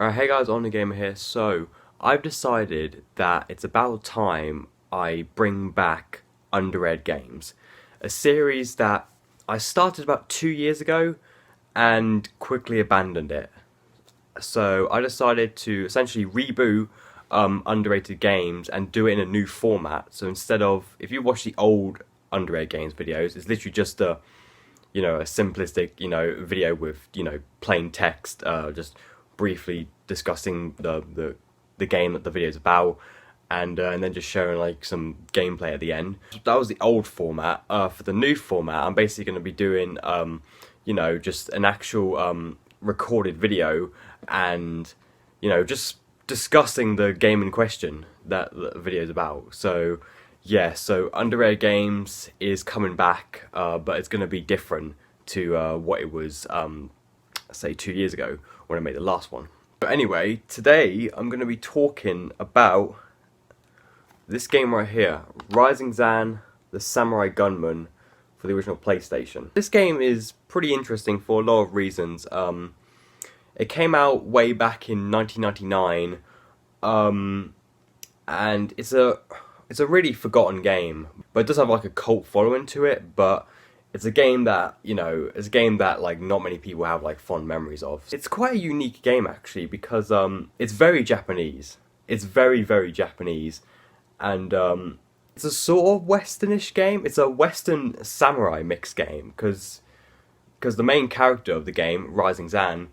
Hey guys, OmniGamer here. So, I've decided that it's about time I bring back Underrated Games, a series that I started about 2 years ago and quickly abandoned it. So, I decided to essentially reboot Underrated Games and do it in a new format. So, instead of, if you watch the old Underrated Games videos, it's literally just a simplistic, video with, plain text, just briefly discussing the game that the video is about, and then just showing like some gameplay at the end. That was the old format. For the new format, I'm basically going to be doing, just an actual recorded video, and just discussing the game in question that the video is about. So yeah, so Underrated Games is coming back, but it's going to be different to what it was, say, 2 years ago when I made the last one. But anyway, today I'm going to be talking about this game right here, Rising Zan, the Samurai Gunman for the original PlayStation. This game is pretty interesting for a lot of reasons. It came out way back in 1999, and it's a really forgotten game, but it does have like a cult following to it. But it's a game that, like not many people have like fond memories of. It's quite a unique game actually because it's very Japanese. It's very, very Japanese, and it's a sort of westernish game. It's a western samurai mix game because the main character of the game, Rising Zan,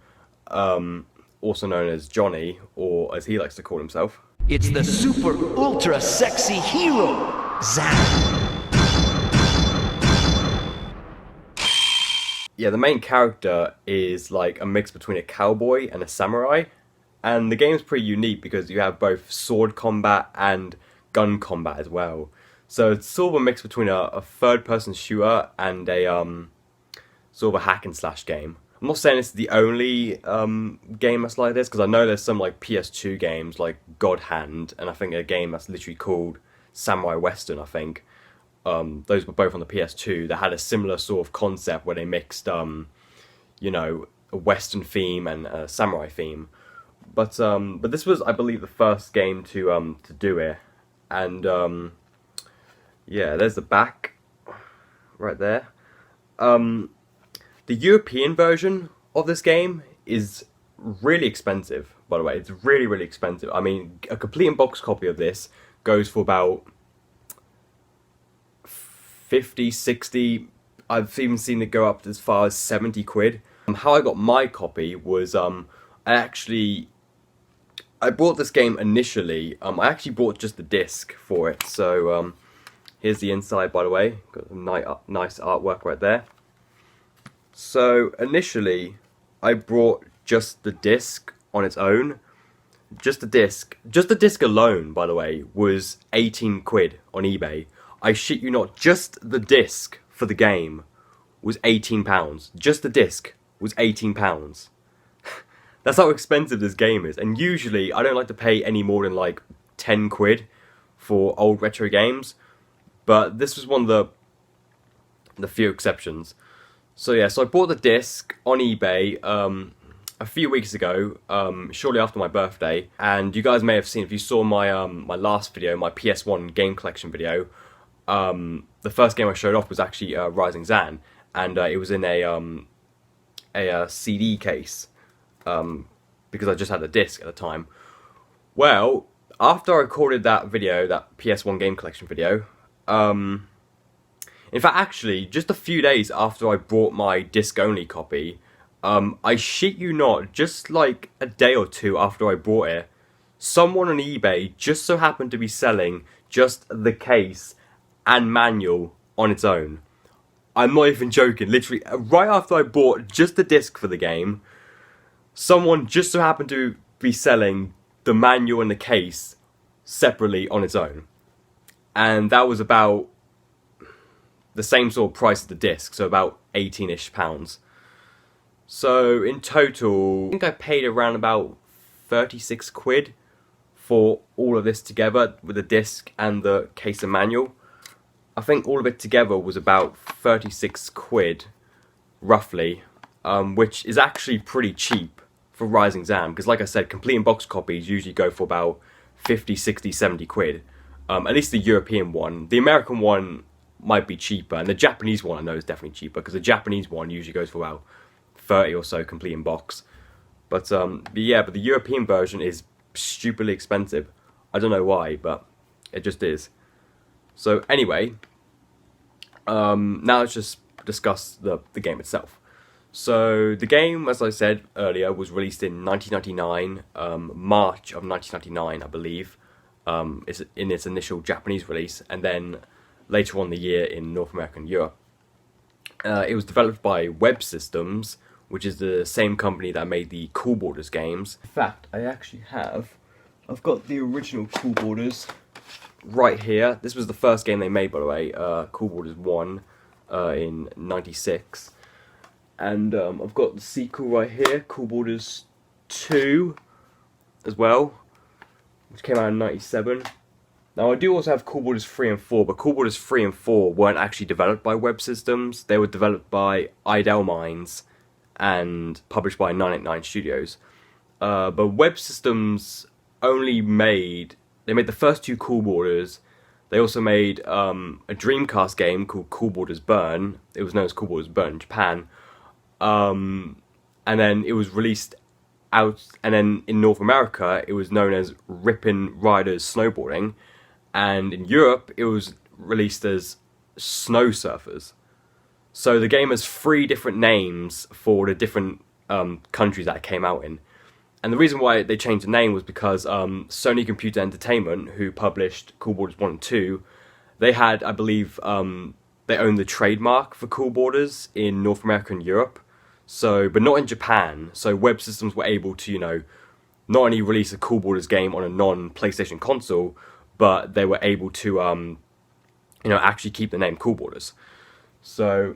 also known as Johnny, or as he likes to call himself, it's the super ultra sexy hero, Zan. Yeah, the main character is like a mix between a cowboy and a samurai, and the game's pretty unique because you have both sword combat and gun combat as well. So it's sort of a mix between a third-person shooter and a sort of a hack and slash game. I'm not saying it's the only game that's like this, because I know there's some like PS2 games like God Hand, and I think a game that's literally called Samurai Western, I think. Those were both on the PS2 that had a similar sort of concept where they mixed, a Western theme and a samurai theme. But this was, I believe, the first game to do it. And yeah, there's the back right there. The European version of this game is really expensive, by the way. It's really, really expensive. I mean, a complete in-box copy of this goes for about 50, 60, I've even seen it go up as far as 70 quid. How I got my copy was, I bought this game initially, I actually bought just the disc for it. So here's the inside, by the way. Got some nice artwork right there. So initially I bought just the disc on its own. Just the disc alone, by the way, was 18 quid on eBay. I shit you not, just the disc for the game was £18. Just the disc was £18. That's how expensive this game is. And usually I don't like to pay any more than like 10 quid for old retro games, but this was one of the few exceptions. So yeah, so I bought the disc on eBay a few weeks ago, shortly after my birthday, and you guys may have seen, if you saw my my last video, my PS1 game collection video, the first game I showed off was actually Rising Zan, and it was in a CD case, because I just had the disc at the time. Well, after I recorded that video, that PS1 game collection video, in fact, actually, just a few days after I bought my disc-only copy, I shit you not, just like a day or two after I bought it, someone on eBay just so happened to be selling just the case and manual on its own. I'm not even joking, literally, right after I bought just the disc for the game, someone just so happened to be selling the manual and the case separately on its own. And that was about the same sort of price as the disc, so about 18-ish pounds. So in total, I think I paid around about 36 quid for all of this together, with the disc and the case and manual. I think all of it together was about 36 quid, roughly, which is actually pretty cheap for Rising Zan, because like I said, complete box copies usually go for about 50, 60, 70 quid. At least the European one. The American one might be cheaper, and the Japanese one I know is definitely cheaper, because the Japanese one usually goes for about 30 or so complete in box. But yeah, but the European version is stupidly expensive. I don't know why, but it just is. So anyway, now let's just discuss the game itself. So the game, as I said earlier, was released in 1999, March of 1999, I believe, is in its initial Japanese release, and then later on the year in North America and Europe. It was developed by Web Systems, which is the same company that made the Cool Borders games. In fact, I've got the original Cool Borders right here. This was the first game they made, by the way, Cool Borders 1 in '96. And I've got the sequel right here, Cool Borders 2 as well, which came out in '97. Now I do also have Cool Borders 3 and 4, but Cool Borders 3 and 4 weren't actually developed by Web Systems. They were developed by Idle and published by 989 Studios. But Web Systems only made the first two Cool Borders. They also made a Dreamcast game called Cool Borders Burn. It was known as Cool Borders Burn in Japan. And then it was released out, and then in North America it was known as Rippin' Riders Snowboarding, and in Europe it was released as Snow Surfers. So the game has 3 different names for the different countries that it came out in. And the reason why they changed the name was because Sony Computer Entertainment, who published Cool Borders 1 and 2, they had, I believe, they owned the trademark for Cool Borders in North America and Europe. So, but not in Japan. So Web Systems were able to, not only release a Cool Borders game on a non-PlayStation console, but they were able to, actually keep the name Cool Borders. So,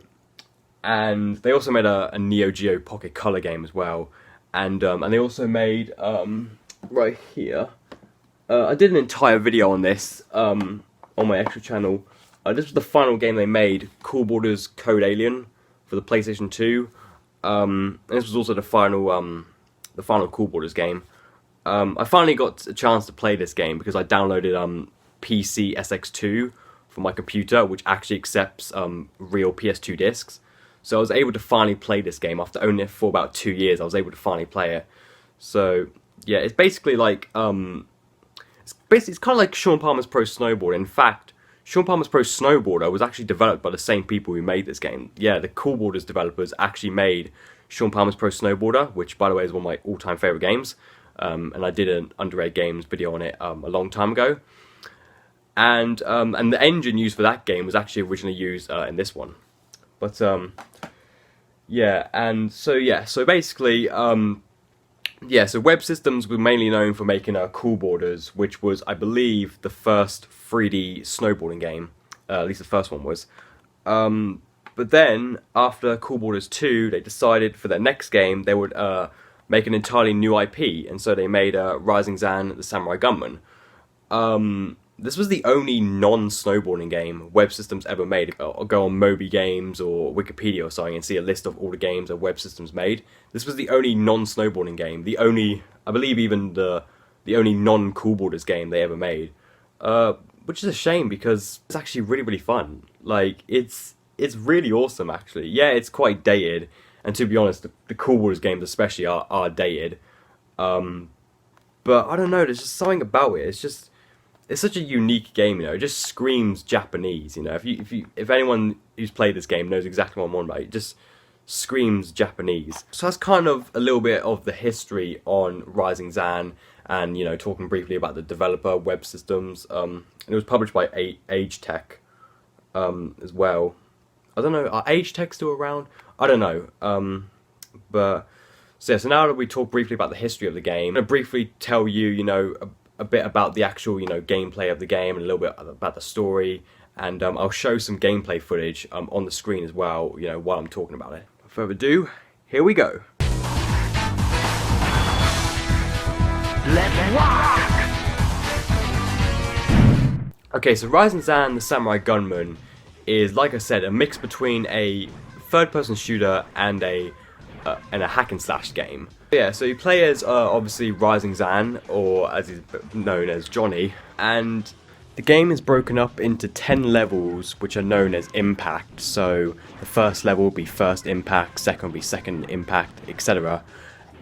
and they also made a Neo Geo Pocket Color game as well. And they also made, right here, I did an entire video on this on my extra channel. This was the final game they made, Cool Borders Code Alien for the PlayStation 2. And this was also the final Cool Borders game. I finally got a chance to play this game because I downloaded PC SX2 for my computer, which actually accepts real PS2 discs. So I was able to finally play this game after owning it for about 2 years. I was able to finally play it. So yeah, it's basically like it's kind of like Sean Palmer's Pro Snowboarder. In fact, Sean Palmer's Pro Snowboarder was actually developed by the same people who made this game. Yeah, the Cool Borders developers actually made Sean Palmer's Pro Snowboarder, which, by the way, is one of my all-time favourite games. And I did an Underrated Games video on it a long time ago. And the engine used for that game was actually originally used in this one. But, so basically, so Web Systems were mainly known for making Cool Borders, which was, I believe, the first 3D snowboarding game. At least the first one was. But then, after Cool Borders 2, they decided for their next game they would make an entirely new IP, and so they made Rising Zan: The Samurai Gunman. This was the only non-snowboarding game Web Systems ever made. I'll go on Moby Games or Wikipedia or something and see a list of all the games that Web Systems made. This was the only non-snowboarding game, I believe even the only non-Cool Borders game they ever made. Which is a shame because it's actually really, really fun. Like, it's really awesome, actually. Yeah, it's quite dated, and to be honest, the Cool Borders games especially are dated. But I don't know, there's just something about it. It's such a unique game, It just screams Japanese, If anyone who's played this game knows exactly what I'm on about, it just screams Japanese. So that's kind of a little bit of the history on Rising Zan, and talking briefly about the developer, Web Systems. And it was published by Age Tech as well. I don't know, are Age Tech still around? I don't know. So now that we talk briefly about the history of the game, I'm going to briefly tell you, a bit about the actual, gameplay of the game, and a little bit about the story, and I'll show some gameplay footage on the screen as well, while I'm talking about it. Without further ado, here we go. Let's rock! Okay, so Rising Zan: The Samurai Gunman is, like I said, a mix between a third-person shooter and a in a hack and slash game. Yeah, so you play as obviously Rising Zan, or as he's known as Johnny, and the game is broken up into 10 levels which are known as Impact. So the first level will be First Impact, second will be Second Impact, etc.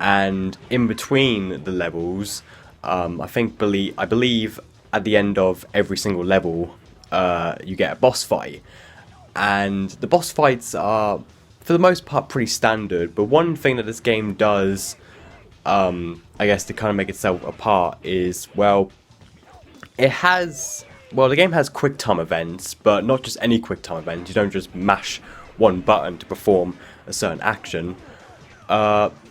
And in between the levels, I believe at the end of every single level, you get a boss fight. And the boss fights are, for the most part, pretty standard. But one thing that this game does, I guess, to kind of make itself apart is, well, the game has quick time events, but not just any quick time event. You don't just mash one button to perform a certain action.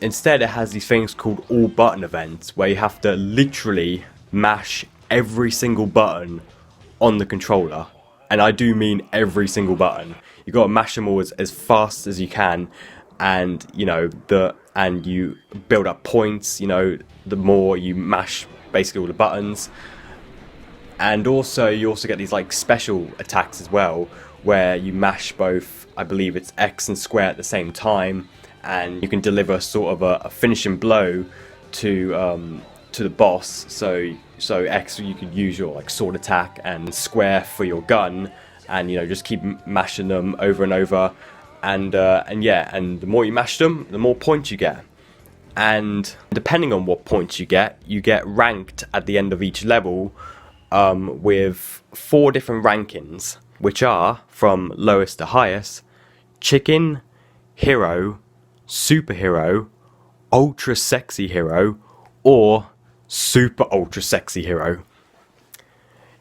Instead, it has these things called all button events, where you have to literally mash every single button on the controller. And I do mean every single button. You got to mash them all as fast as you can, and and you build up points. The more you mash basically all the buttons. And also, you also get these like special attacks as well, where you mash both, I believe it's X and square at the same time, and you can deliver sort of a finishing blow to the boss. So X, you could use your like sword attack, and square for your gun, and just keep mashing them over and over, and the more you mash them, the more points you get. And depending on what points you get ranked at the end of each level. With 4 different rankings, which are from lowest to highest: Chicken, Hero, Superhero, Ultra Sexy Hero, or Super Ultra Sexy Hero.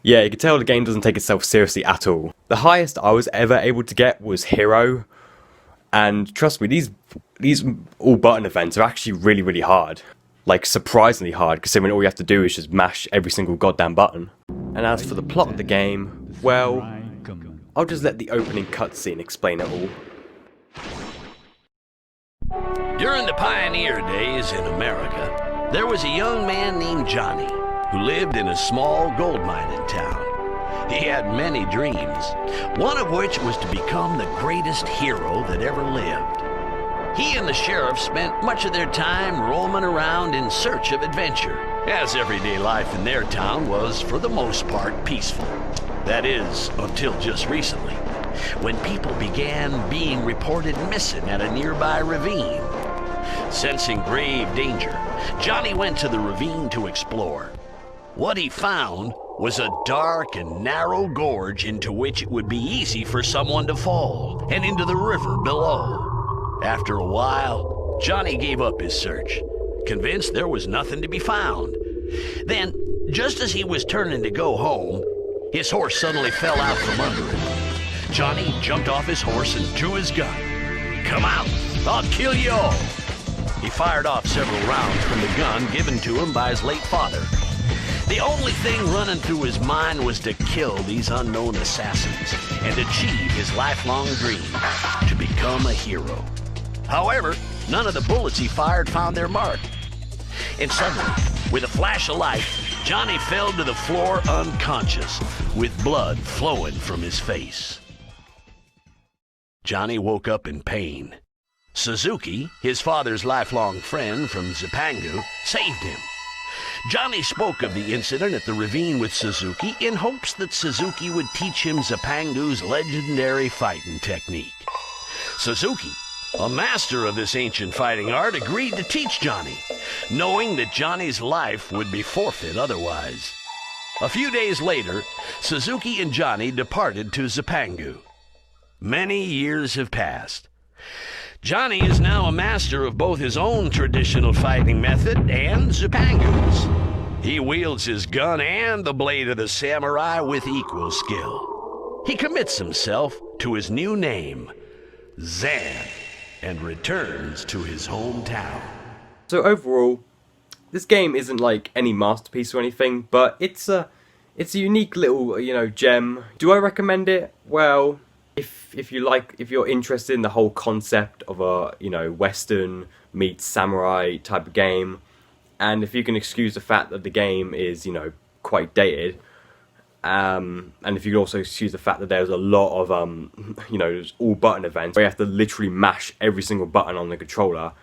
Yeah, you can tell the game doesn't take itself seriously at all. The highest I was ever able to get was Hero, and trust me, these all button events are actually really, really hard. Like, surprisingly hard, considering all you have to do is just mash every single goddamn button. And as for the plot of the game, well, I'll just let the opening cutscene explain it all. During the pioneer days in America, there was a young man named Johnny who lived in a small gold mining town. He had many dreams, one of which was to become the greatest hero that ever lived. He and the sheriff spent much of their time roaming around in search of adventure, as everyday life in their town was, for the most part, peaceful. That is, until just recently, when people began being reported missing at a nearby ravine. Sensing grave danger, Johnny went to the ravine to explore. What he found was a dark and narrow gorge into which it would be easy for someone to fall, and into the river below. After a while, Johnny gave up his search, convinced there was nothing to be found. Then, just as he was turning to go home, his horse suddenly fell out from under him. Johnny jumped off his horse and drew his gun. "Come out, I'll kill you all." He fired off several rounds from the gun given to him by his late father. The only thing running through his mind was to kill these unknown assassins and achieve his lifelong dream, to become a hero. However, none of the bullets he fired found their mark. And suddenly, with a flash of light, Johnny fell to the floor unconscious, with blood flowing from his face. Johnny woke up in pain. Suzuki, his father's lifelong friend from Zipangu, saved him. Johnny spoke of the incident at the ravine with Suzuki in hopes that Suzuki would teach him Zipangu's legendary fighting technique. Suzuki, a master of this ancient fighting art, agreed to teach Johnny, knowing that Johnny's life would be forfeit otherwise. A few days later, Suzuki and Johnny departed to Zipangu. Many years have passed. Johnny is now a master of both his own traditional fighting method and Zipangu's. He wields his gun and the blade of the samurai with equal skill. He commits himself to his new name, Zan, and returns to his hometown. So overall, this game isn't like any masterpiece or anything, but it's a unique little, gem. Do I recommend it? Well, if you're interested in the whole concept of a, Western meets samurai type of game, and if you can excuse the fact that the game is, quite dated, And if you could also excuse the fact that there's a lot of you know, all button events where you have to literally mash every single button on the controller.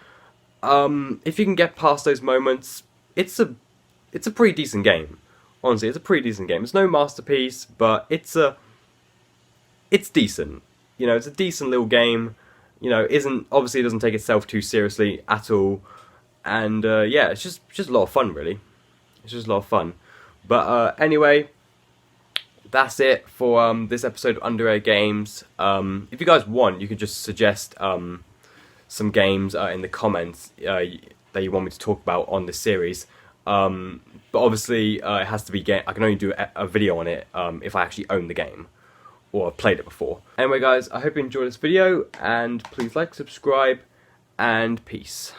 If you can get past those moments, it's a pretty decent game. Honestly, it's a pretty decent game. It's no masterpiece, but it's decent. You know, it's a decent little game. You know, obviously it doesn't take itself too seriously at all. And yeah, it's just a lot of fun, really. It's just a lot of fun. But anyway, that's it for this episode of Underrated Games. If you guys want, you can just suggest some games in the comments that you want me to talk about on this series. But obviously, it has to be I can only do a video on it if I actually own the game or have played it before. Anyway, guys, I hope you enjoyed this video, and please like, subscribe, and peace.